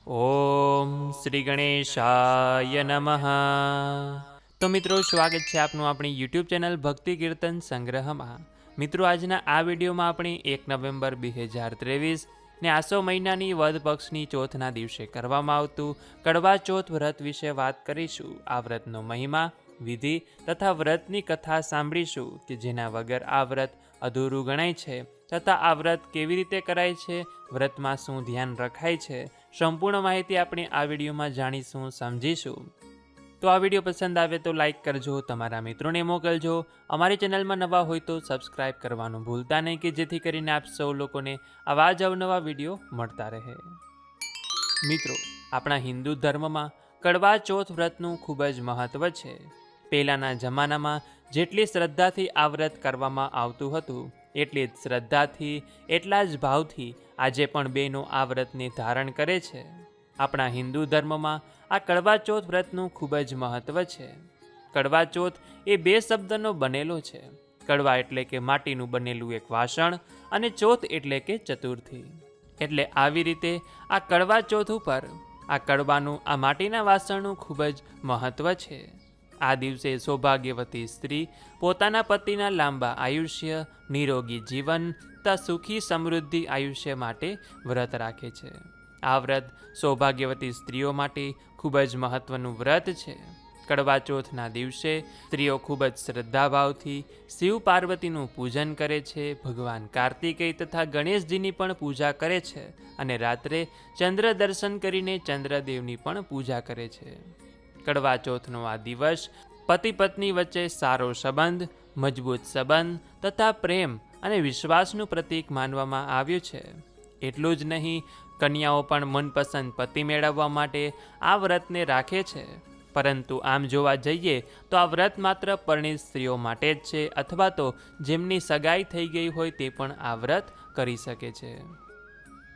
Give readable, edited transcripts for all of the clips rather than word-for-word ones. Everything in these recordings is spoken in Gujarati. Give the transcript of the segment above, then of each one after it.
ઓમ શ્રી ગણેશાય નમઃ. તો મિત્રો, સ્વાગત છે આપનું આપણી યુટ્યુબ ચેનલ ભક્તિ કીર્તન સંગ્રહમાં. મિત્રો, આજના આ વિડીયોમાં આપણે 1 નવેમ્બર 2023 ને આસો મહિનાની વદ પક્ષની ચોથના દિવસે કરવામાં આવતું કડવા ચોથ વ્રત વિશે વાત કરીશું. આ વ્રતનો મહિમા, વિધિ તથા વ્રતની કથા સાંભળીશું કે જેના વગર આ વ્રત અધૂરું ગણાય છે, તથા આ વ્રત કેવી રીતે કરાય છે, વ્રતમાં શું ધ્યાન રખાય છે, સંપૂર્ણ માહિતી આપણે આ વિડીયોમાં જાણીશું, સમજીશું. તો આ વિડીયો પસંદ આવે તો લાઈક કરજો, તમારા મિત્રોને મોકલજો. અમારી ચેનલમાં નવા હોય તો સબસ્ક્રાઈબ કરવાનું ભૂલતા નહીં કે જેથી કરીને આપ સૌ લોકોને આવા જ અવનવા વિડીયો મળતા રહે. મિત્રો, આપણા હિન્દુ ધર્મમાં કડવા ચોથ વ્રતનું ખૂબ જ મહત્વ છે. પહેલાંના જમાનામાં જેટલી શ્રદ્ધાથી આ વ્રત કરવામાં આવતું હતું, એટલી જ શ્રદ્ધાથી, એટલા જ ભાવથી આજે પણ બહેનો આ વ્રતને ધારણ કરે છે. આપણા હિન્દુ ધર્મમાં આ કડવા ચોથ વ્રતનું ખૂબ જ મહત્વ છે. કડવા ચોથ એ 2 શબ્દનો બનેલો છે. કડવા એટલે કે માટીનું બનેલું એક વાસણ, અને ચોથ એટલે કે ચતુર્થી. એટલે આવી રીતે આ કડવા ચોથ ઉપર આ કડવાનું, આ માટીના વાસણનું ખૂબ જ મહત્વ છે. આ દિવસે સૌભાગ્યવતી સ્ત્રી પોતાના પતિના લાંબા આયુષ્ય, નિરોગી જીવન તથા સુખી સમૃદ્ધિ આયુષ્ય માટે વ્રત રાખે છે. આ વ્રત સૌભાગ્યવતી સ્ત્રીઓ માટે ખૂબ જ મહત્વનું વ્રત છે. કડવા ચોથના દિવસે સ્ત્રીઓ ખૂબ જ શ્રદ્ધાભાવથી શિવ પાર્વતીનું પૂજન કરે છે, ભગવાન કાર્તિકેય તથા ગણેશજીની પણ પૂજા કરે છે, અને રાત્રે ચંદ્ર દર્શન કરીને ચંદ્રદેવની પણ પૂજા કરે છે. કડવા ચોથનો આ દિવસ પતિ પત્ની વચ્ચે સારો સંબંધ, મજબૂત સંબંધ તથા પ્રેમ અને વિશ્વાસનું પ્રતીક માનવામાં આવ્યું છે. એટલું જ નહીં, કન્યાઓ પણ મનપસંદ પતિ મેળવવા માટે આ વ્રતને રાખે છે. પરંતુ આમ જોવા જઈએ તો આ વ્રત માત્ર પરિણીત સ્ત્રીઓ માટે જ છે, અથવા તો જેમની સગાઈ થઈ ગઈ હોય તે પણ આ વ્રત કરી શકે છે.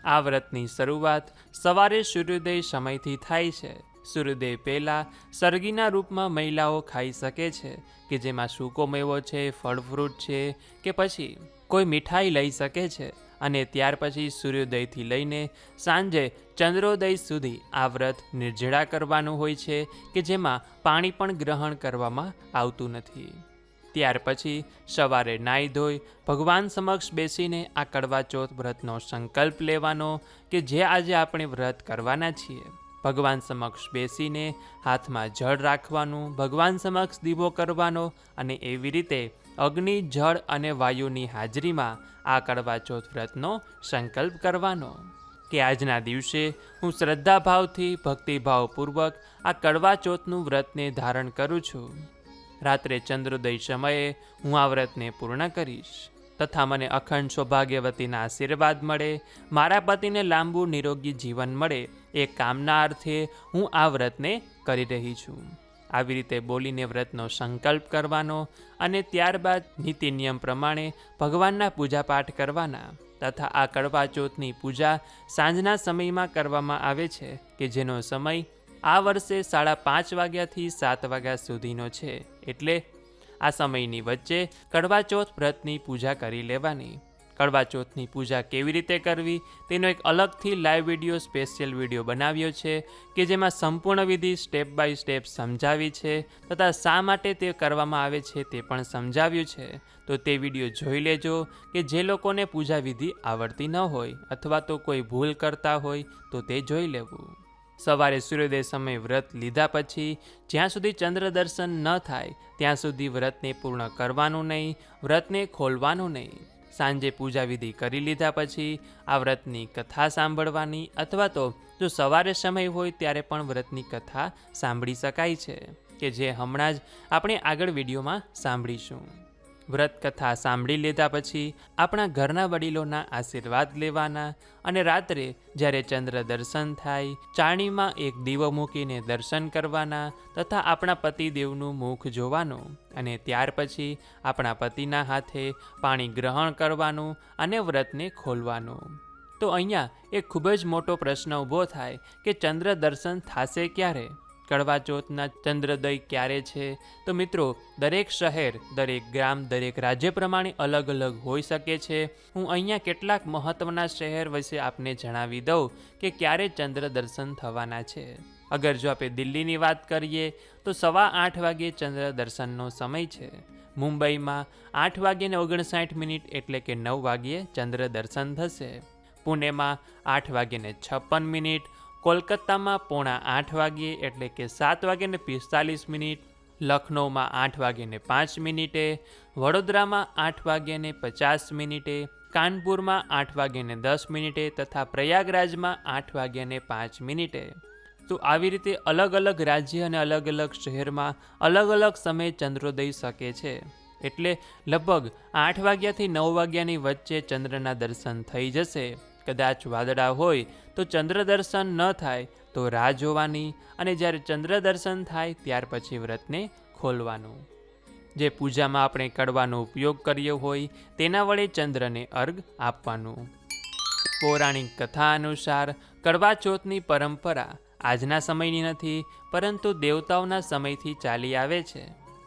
આ વ્રતની શરૂઆત સવારે સૂર્યોદય સમયથી થાય છે. સૂર્યોદય પહેલાં સરગીના રૂપમાં મહિલાઓ ખાઈ શકે છે, કે જેમાં સૂકો મેવો છે, ફળ ફ્રૂટ છે, કે પછી કોઈ મીઠાઈ લઈ શકે છે. અને ત્યાર પછી સૂર્યોદયથી લઈને સાંજે ચંદ્રોદય સુધી આ વ્રત નિર્જળા કરવાનું હોય છે, કે જેમાં પાણી પણ ગ્રહણ કરવામાં આવતું નથી. ત્યાર પછી સવારે નાહી ધોઈ ભગવાન સમક્ષ બેસીને આ કડવા ચોથ વ્રતનો સંકલ્પ લેવાનો, કે જે આજે આપણે વ્રત કરવાના છીએ. ભગવાન સમક્ષ બેસીને હાથમાં જળ રાખવાનું, ભગવાન સમક્ષ દીવો કરવાનો, અને એવી રીતે અગ્નિ, જળ અને વાયુની હાજરીમાં આ કડવા ચોથ વ્રતનો સંકલ્પ કરવાનો, કે આજના દિવસે હું શ્રદ્ધાભાવથી, ભક્તિભાવપૂર્વક આ કડવા ચોથનું વ્રતને ધારણ કરું છું. રાત્રે ચંદ્રોદય સમયે હું આ વ્રતને પૂર્ણ કરીશ, તથા મને અખંડ સૌભાગ્યવતીના આશીર્વાદ મળે, મારા પતિને લાંબુ નિરોગી જીવન મળે, એ કામના અર્થે હું આ વ્રતને કરી રહી છું. આવી રીતે બોલીને વ્રતનો સંકલ્પ કરવાનો, અને ત્યારબાદ નીતિ નિયમ પ્રમાણે ભગવાનના પૂજાપાઠ કરવાના. તથા આ કડવા ચોથની પૂજા સાંજના સમયમાં કરવામાં આવે છે, કે જેનો સમય આ વર્ષે 5:30 વાગ્યાથી 7 વાગ્યા સુધીનો છે. એટલે આ સમયની વચ્ચે કડવા ચોથ વ્રતની પૂજા કરી લેવાની. કડવા ચોથની પૂજા કેવી રીતે કરવી તેનો એક અલગથી લાઈવ વિડીયો, સ્પેશિયલ વિડીયો બનાવ્યો છે, કે જેમાં સંપૂર્ણ વિધિ સ્ટેપ બાય સ્ટેપ સમજાવી છે, તથા શા માટે તે કરવામાં આવે છે તે પણ સમજાવ્યું છે. તો તે વિડીયો જોઈ લેજો, કે જે લોકોને પૂજા વિધિ આવડતી ન હોય, અથવા તો કોઈ ભૂલ કરતા હોય તો તે જોઈ લેવું. સવારે સૂર્યોદય સમયે વ્રત લીધા પછી જ્યાં સુધી ચંદ્ર દર્શન ન થાય ત્યાં સુધી વ્રતને પૂર્ણ કરવાનું નહીં, વ્રતને ખોલવાનું નહીં. સાંજે પૂજા વિધિ કરી લીધા પછી આ વ્રતની કથા સાંભળવાની, અથવા તો જો સવારે સમય હોય ત્યારે પણ વ્રતની કથા સાંભળી શકાય છે, કે જે હમણાં જ આપણે આગળ વિડીયોમાં સાંભળીશું. વ્રત કથા સાંભળી લીધા પછી આપણા ઘરના વડીલોના આશીર્વાદ લેવાના, અને રાત્રે જ્યારે ચંદ્ર દર્શન થાય, ચાળણીમાં એક દીવો મૂકીને દર્શન કરવાના, તથા આપણા પતિદેવનું મુખ જોવાનું, અને ત્યાર પછી આપણા પતિના હાથે પાણી ગ્રહણ કરવાનું અને વ્રતને ખોલવાનું. તો અહીંયા એક ખૂબ જ મોટો પ્રશ્ન ઊભો થાય કે ચંદ્ર દર્શન થશે ક્યારે? કડવા ચોથના ચંદ્રોદય ક્યારે છે? તો મિત્રો, દરેક શહેર, દરેક ગ્રામ, દરેક રાજ્ય પ્રમાણે અલગ અલગ હોઈ શકે છે. હું અહીંયા કેટલાક મહત્વના શહેર વિશે આપને જણાવી દઉં કે ક્યારે ચંદ્ર દર્શન થવાના છે. અગર જો આપણે દિલ્હીની વાત કરીએ તો 8:15 વાગે ચંદ્ર દર્શનનો સમય છે. મુંબઈમાં 8:59 એટલે કે 9 વાગ્યે ચંદ્ર દર્શન થશે. પુણેમાં 8:56, કોલકાતામાં 7:45 વાગ્યે એટલે કે 7:45, લખનૌમાં 8:05, વડોદરામાં 8:50, કાનપુરમાં 8:10 તથા પ્રયાગરાજમાં 8:05. તો આવી રીતે અલગ અલગ રાજ્ય અને અલગ અલગ શહેરમાં અલગ અલગ સમયે ચંદ્રોદય શકે છે. એટલે લગભગ 8 વાગ્યાથી 9 વાગ્યાની વચ્ચે ચંદ્રના દર્શન થઈ જશે. કદાચ વાદળા હોય તો ચંદ્ર દર્શન ન થાય તો રાહ જોવાની, અને જ્યારે ચંદ્ર દર્શન થાય ત્યાર પછી વ્રતને ખોલવાનું. જે પૂજામાં આપણે કડવાનો ઉપયોગ કર્યો હોય તેના વડે ચંદ્રને અર્ઘ આપવાનું. પૌરાણિક કથા અનુસાર કડવા ચોથની પરંપરા આજના સમયની નથી, પરંતુ દેવતાઓના સમયથી ચાલી આવે છે.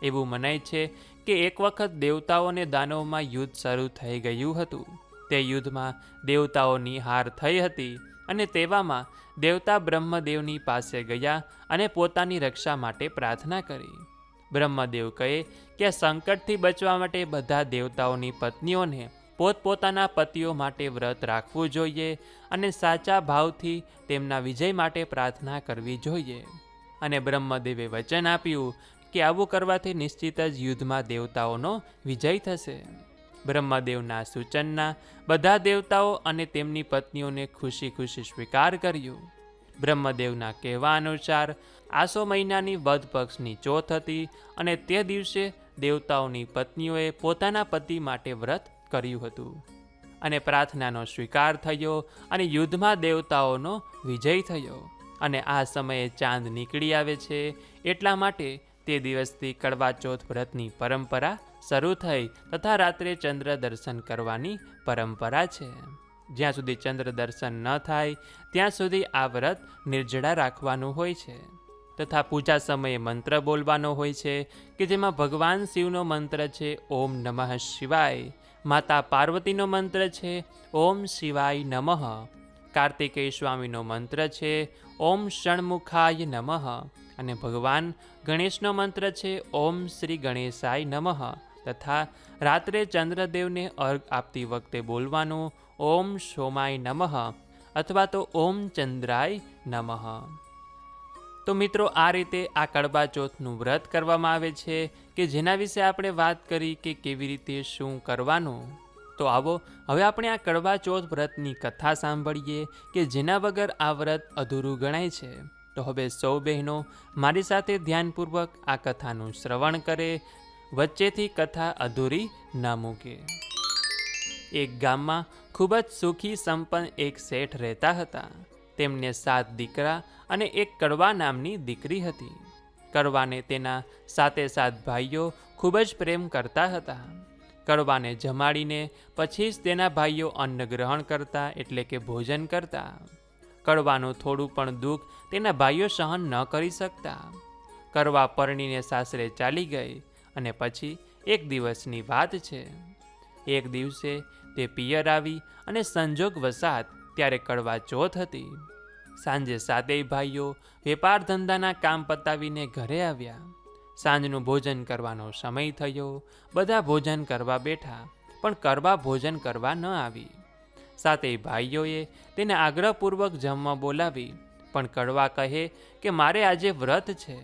એવું મનાય છે કે એક વખત દેવતાઓ અને દાનવોમાં યુદ્ધ શરૂ થઈ ગયું હતું. તે યુદ્ધમાં દેવતાઓની હાર થઈ હતી, અને તેવામાં દેવતા બ્રહ્મદેવની પાસે ગયા અને પોતાની રક્ષા માટે પ્રાર્થના કરી. બ્રહ્મદેવ કહે કે આ સંકટથી બચવા માટે બધા દેવતાઓની પત્નીઓને પોતપોતાના પતિઓ માટે વ્રત રાખવું જોઈએ અને સાચા ભાવથી તેમના વિજય માટે પ્રાર્થના કરવી જોઈએ. અને બ્રહ્મદેવે વચન આપ્યું કે આવું કરવાથી નિશ્ચિત જ યુદ્ધમાં દેવતાઓનો વિજય થશે. બ્રહ્મદેવના સૂચનના બધા દેવતાઓ અને તેમની પત્નીઓને ખુશી ખુશી સ્વીકાર કર્યું. બ્રહ્મદેવના કહેવા અનુસાર આસો મહિનાની વદ પક્ષની ચોથ હતી, અને તે દિવસે દેવતાઓની પત્નીઓએ પોતાના પતિ માટે વ્રત કર્યું હતું, અને પ્રાર્થનાનો સ્વીકાર થયો, અને યુદ્ધમાં દેવતાઓનો વિજય થયો. અને આ સમયે ચાંદ નીકળી આવે છે, એટલા માટે તે દિવસથી કડવા ચોથ વ્રતની પરંપરા શરૂ થઈ, તથા રાત્રે ચંદ્ર દર્શન કરવાની પરંપરા છે. જ્યાં સુધી ચંદ્ર દર્શન ન થાય ત્યાં સુધી આ વ્રત નિર્જળા રાખવાનું હોય છે. તથા પૂજા સમયે મંત્ર બોલવાનો હોય છે, કે જેમાં ભગવાન શિવનો મંત્ર છે ઓમ નમઃ શિવાય, માતા પાર્વતીનો મંત્ર છે ઓમ શિવાય નમઃ, કાર્તિકેય સ્વામીનો મંત્ર છે ઓમ ષણમુખાય નમઃ, અને ભગવાન ગણેશનો મંત્ર છે ઓમ શ્રી ગણેશાય નમઃ. તથા રાત્રે ચંદ્રદેવને અર્ઘ આપતી વખતે બોલવાનું ઓમ સોમાય નમઃ અથવા તો ઓમ ચંદ્રાય નમઃ. તો મિત્રો, આ રીતે આ કડવા ચોથનું વ્રત કરવામાં આવે છે, કે જેના વિશે આપણે વાત કરી કે કેવી રીતે શું કરવાનું. તો આવો હવે આપણે આ કડવા ચોથ વ્રતની કથા સાંભળીએ, કે જેના વગર આ વ્રત અધૂરું ગણાય છે. તો હવે સૌ બહેનો મારી સાથે ધ્યાનપૂર્વક આ કથાનું શ્રવણ કરે, વચ્ચેથી કથા અધૂરી ન મૂકે. એક ગામમાં ખૂબ જ સુખી સંપન્ન એક શેઠ રહેતા હતા. તેમને 7 દીકરા અને એક કડવા નામની દીકરી હતી. કડવાને તેના 7 ભાઈઓ ખૂબ જ પ્રેમ કરતા હતા. કડવાને જમાડીને પછી જ તેના ભાઈઓ અન્ન ગ્રહણ કરતા, એટલે કે ભોજન કરતા. કડવાનું થોડું પણ દુઃખ તેના ભાઈઓ સહન ન કરી શકતા. કડવા પરણીને સાસરે ચાલી ગઈ, અને પછી એક દિવસની વાત છે. એક દિવસે તે પિયર આવી, અને સંજોગ વસાત ત્યારે કડવા ચોથ હતી. સાંજે 7 ભાઈઓ વેપાર ધંધાના કામ પતાવીને ઘરે આવ્યા. સાંજનું ભોજન કરવાનો સમય થયો. બધા ભોજન કરવા બેઠા, પણ કડવા ભોજન કરવા ન આવી. 7 ભાઈઓએ તેને આગ્રહપૂર્વક જમવા બોલાવી, પણ કડવા કહે કે મારે આજે વ્રત છે.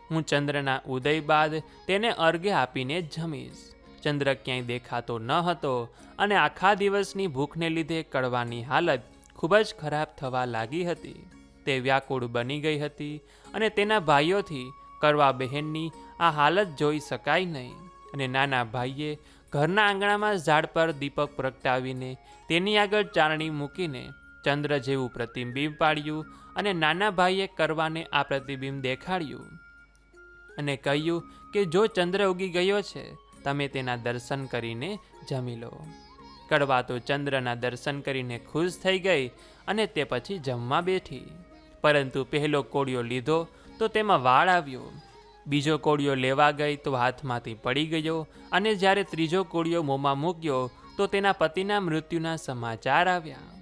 હું ચંદ્રના ઉદય બાદ તેને અર્ઘ્ય આપીને જ જમીશ. ચંદ્ર ક્યાંય દેખાતો ન હતો, અને આખા દિવસની ભૂખને લીધે કડવાની હાલત ખૂબ જ ખરાબ થવા લાગી હતી. તે વ્યાકુળ બની ગઈ હતી, અને તેના ભાઈઓથી કડવા બહેનની આ હાલત જોઈ શકાય નહીં. અને નાના ભાઈએ ઘરના આંગણામાં ઝાડ પર દીપક પ્રગટાવીને તેની આગળ ચારણી મૂકીને ચંદ્ર જેવું પ્રતિબિંબ પાડ્યું, અને નાના ભાઈએ કડવાને આ પ્રતિબિંબ દેખાડ્યું અને કહ્યું કે જો ચંદ્ર ઉગી ગયો છે, તમે તેના દર્શન કરીને જમી લો. કડવા તો ચંદ્રના દર્શન કરીને ખુશ થઈ ગઈ, અને તે પછી જમવા બેઠી. પરંતુ પહેલો કોળિયો લીધો તો તેમાં વાળ આવ્યો. બીજો કોળિયો લેવા ગઈ તો હાથમાંથી પડી ગયો, અને જ્યારે ત્રીજો કોળિયો મોંમાં મૂક્યો તો તેના પતિના મૃત્યુના સમાચાર આવ્યા.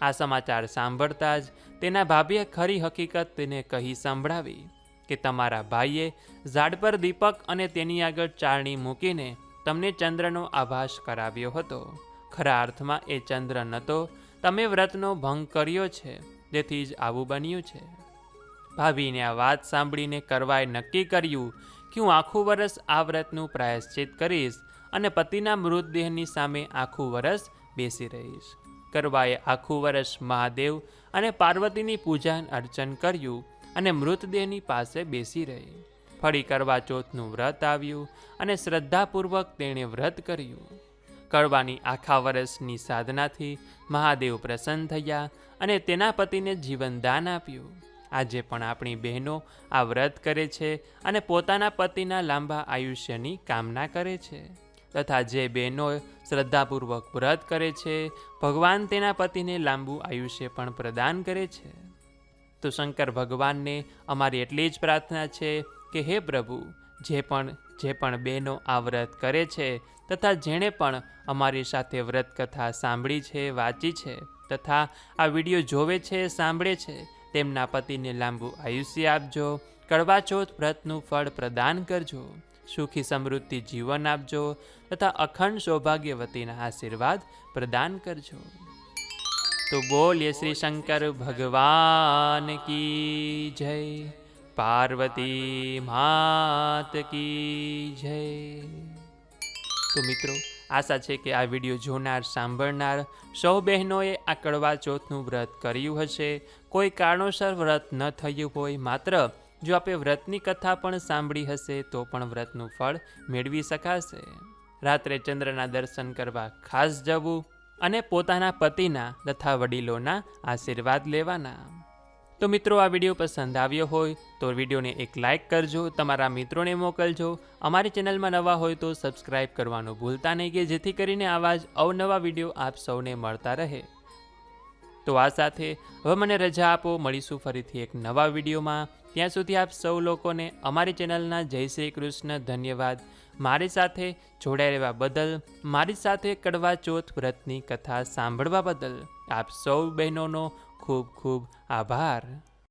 આ સમાચાર સાંભળતા જ તેના ભાભીએ ખરી હકીકત તેને કહી સંભળાવી કે તમારા ભાઈએ ઝાડ પર દીપક અને તેની આગળ ચાળણી મૂકીને તમને ચંદ્રનો આભાસ કરાવ્યો હતો. ખરા અર્થમાં એ ચંદ્ર નહોતો. તમે વ્રતનો ભંગ કર્યો છે, તેથી જ આવું બન્યું છે. ભાભીને આ વાત સાંભળીને કરવાએ નક્કી કર્યું કે હું આખું વરસ આ વ્રતનું પ્રાયશ્ચિત કરીશ અને પતિના મૃતદેહની સામે આખું વરસ બેસી રહીશ. કરવાએ આખું વરસ મહાદેવ અને પાર્વતીની પૂજા અર્ચન કર્યું અને મૃતદેહની પાસે બેસી રહી. ફરી કરવા ચોથનું વ્રત આવ્યું અને શ્રદ્ધાપૂર્વક તેણે વ્રત કર્યું. કરવાની આખા વર્ષની સાધનાથી મહાદેવ પ્રસન્ન થયા અને તેના પતિને જીવનદાન આપ્યું. આજે પણ આપણી બહેનો આ વ્રત કરે છે અને પોતાના પતિના લાંબા આયુષ્યની કામના કરે છે. તથા જે બહેનો શ્રદ્ધાપૂર્વક વ્રત કરે છે, ભગવાન તેના પતિને લાંબુ આયુષ્ય પણ પ્રદાન કરે છે. તો શંકર ભગવાનને અમારી એટલી જ પ્રાર્થના છે કે હે પ્રભુ, જે પણ બહેનો આ વ્રત કરે છે તથા જેણે પણ અમારી સાથે વ્રત કથા સાંભળી છે, વાંચી છે તથા આ વિડીયો જોવે છે, સાંભળે છે, તેમના પતિને લાંબુ આયુષ્ય આપજો. કડવા ચોથ વ્રતનું ફળ પ્રદાન કરજો. સુખી સમૃદ્ધિ જીવન આપજો તથા અખંડ સૌભાગ્યવતીના આશીર્વાદ પ્રદાન કરજો. તો બોલીએ શ્રી શંકર ભગવાન કી જય, પાર્વતી માત કી જય. તો મિત્રો, આશા છે કે આ વિડીયો જોનાર, સાંભળનાર સૌ બહેનોએ આ કડવા ચોથનું વ્રત કર્યું હશે. કોઈ કારણોસર વ્રત ન થયું હોય, માત્ર જો આપણે વ્રતની કથા પણ સાંભળી હશે તો પણ વ્રતનું ફળ મેળવી શકાશે. રાત્રે ચંદ્રના દર્શન કરવા ખાસ જવું અને પોતાના પતિના તથા વડીલોના આશીર્વાદ લેવાના. તો મિત્રો, આ વિડીયો પસંદ આવ્યો હોય તો વિડીયોને એક લાઇક કરજો, તમારા મિત્રોને મોકલજો. અમારી ચેનલમાં નવા હોય તો સબસ્ક્રાઈબ કરવાનું ભૂલતા નહીં, કે જેથી કરીને આવા જ અવનવા વિડીયો આપ સૌને મળતા રહે. તો આ સાથે હવે મને રજા આપો, મળીશું ફરીથી એક નવા વિડીયોમાં. ત્યાં સુધી આપ સૌ લોકોને અમારી ચેનલના જય શ્રી કૃષ્ણ. ધન્યવાદ મારી સાથે જોડાઈ રહેવા બદલ, મારી સાથે કડવા ચોથ વ્રતની કથા સાંભળવા બદલ આપ સૌ બહેનોનો ખૂબ ખૂબ આભાર.